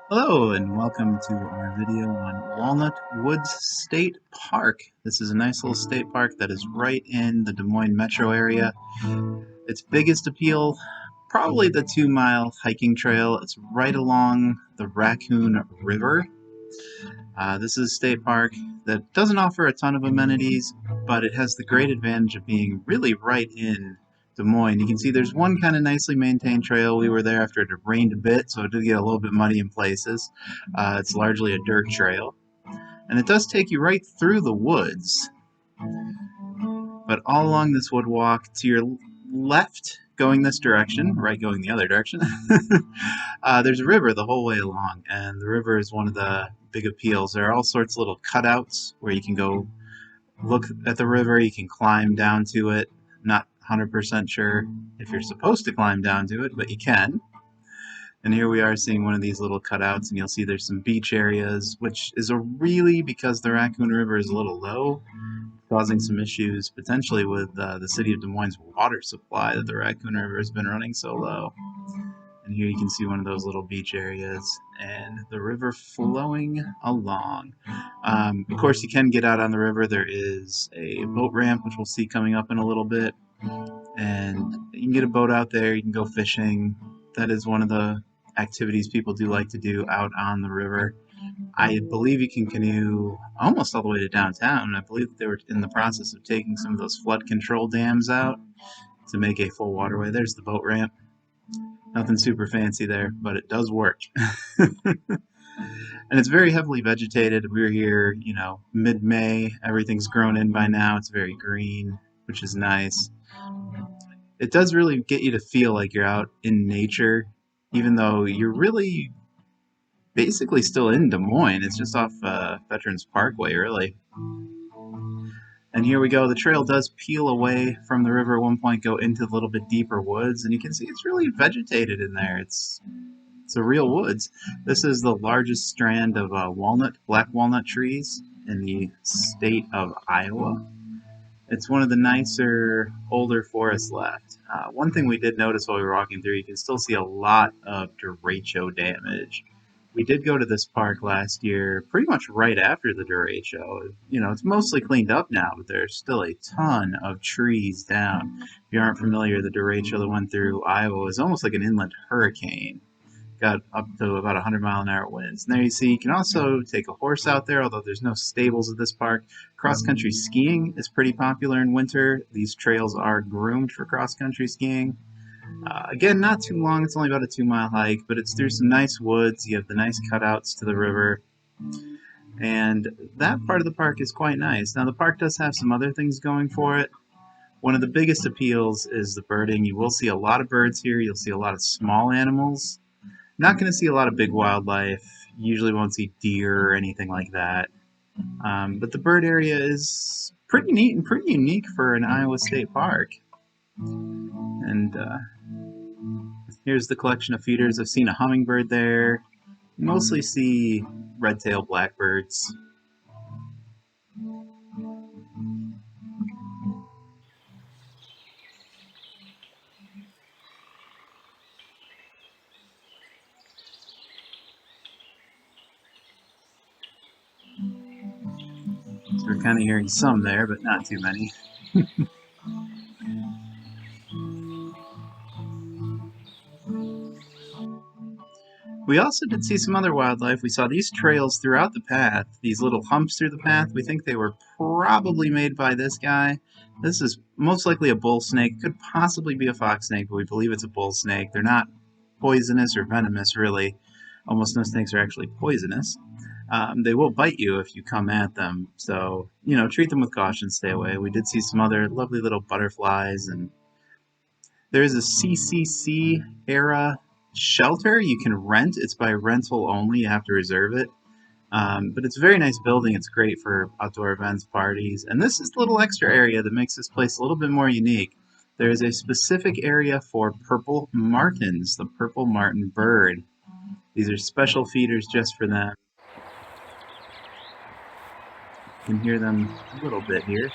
Hello and welcome to our video on Walnut Woods State Park. This is a nice little state park that is right in the Des Moines metro area. Its biggest appeal, probably the 2-mile hiking trail. It's right along the Raccoon River. This is a state park that doesn't offer a ton of amenities, but it has the great advantage of being really right in Des Moines. You can see there's one kind of nicely maintained trail. We were there after it had rained a bit, so it did get a little bit muddy in places. It's largely a dirt trail, and it does take you right through the woods. But all along this wood walk, to your left, going this direction, right going the other direction, there's a river the whole way along, and the river is one of the big appeals. There are all sorts of little cutouts where you can go look at the river, you can climb down to it. Not 100% sure if you're supposed to climb down to it, but you can. And here we are seeing one of these little cutouts, and you'll see there's some beach areas, which is because the Raccoon River is a little low, causing some issues potentially with the city of Des Moines' water supply, that the Raccoon River has been running so low. And here you can see one of those little beach areas and the river flowing along. Of course, you can get out on the river. There is a boat ramp, which we'll see coming up in a little bit. And you can get a boat out there. You can go fishing. That is one of the activities people do like to do out on the river. I believe you can canoe almost all the way to downtown. I believe they were in the process of taking some of those flood control dams out to make a full waterway. There's the boat ramp. Nothing super fancy there, but it does work. And it's very heavily vegetated. We were here, mid-May. Everything's grown in by now. It's very green, which is nice. It does really get you to feel like you're out in nature, even though you're really basically still in Des Moines. It's just off Veterans Parkway, really. And here we go. The trail does peel away from the river at one point, go into a little bit deeper woods, and you can see it's really vegetated in there. It's a real woods. This is the largest strand of black walnut trees in the state of Iowa. It's one of the nicer, older forests left. One thing we did notice while we were walking through, you can still see a lot of derecho damage. We did go to this park last year, pretty much right after the derecho. It's mostly cleaned up now, but there's still a ton of trees down. If you aren't familiar, the derecho that went through Iowa is almost like an inland hurricane. Got up to about 100-mile-an-hour winds. And there you see, you can also take a horse out there, although there's no stables at this park. Cross-country skiing is pretty popular in winter. These trails are groomed for cross-country skiing. Again, not too long. It's only about a 2-mile hike, but it's through some nice woods. You have the nice cutouts to the river. And that part of the park is quite nice. Now, the park does have some other things going for it. One of the biggest appeals is the birding. You will see a lot of birds here. You'll see a lot of small animals. Not going to see a lot of big wildlife. You usually won't see deer or anything like that. But the bird area is pretty neat and pretty unique for an Iowa State Park. And here's the collection of feeders. I've seen a hummingbird there. Mostly see red-tailed blackbirds. So we're kind of hearing some there, but not too many. We also did see some other wildlife. We saw these trails throughout the path, these little humps through the path. We think they were probably made by this guy. This is most likely a bull snake. Could possibly be a fox snake, but we believe it's a bull snake. They're not poisonous or venomous, really. Almost no snakes are actually poisonous. They will bite you if you come at them, so, treat them with caution, stay away. We did see some other lovely little butterflies, and there is a CCC era shelter you can rent. It's by rental only. You have to reserve it. But it's a very nice building. It's great for outdoor events, parties. And this is the little extra area that makes this place a little bit more unique. There is a specific area for purple martins, the purple martin bird. These are special feeders just for them. You can hear them a little bit here.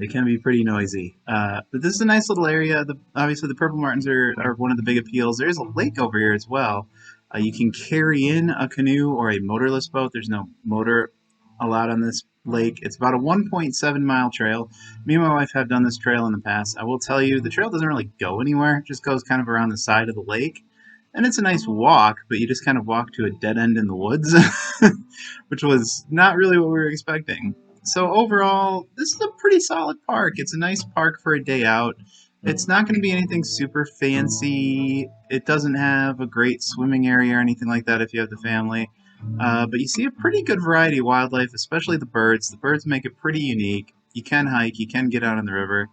It can be pretty noisy. But this is a nice little area. Obviously, the purple martins are one of the big appeals. There's a lake over here as well. You can carry in a canoe or a motorless boat. There's no motor allowed on this lake. It's about a 1.7-mile trail. Me and my wife have done this trail in the past. I will tell you, the trail doesn't really go anywhere. It just goes kind of around the side of the lake. And it's a nice walk, but you just kind of walk to a dead end in the woods, which was not really what we were expecting. So overall, this is a pretty solid park. It's a nice park for a day out. It's not going to be anything super fancy. It doesn't have a great swimming area or anything like that if you have the family. But you see a pretty good variety of wildlife, especially the birds. The birds make it pretty unique. You can hike, you can get out on the river.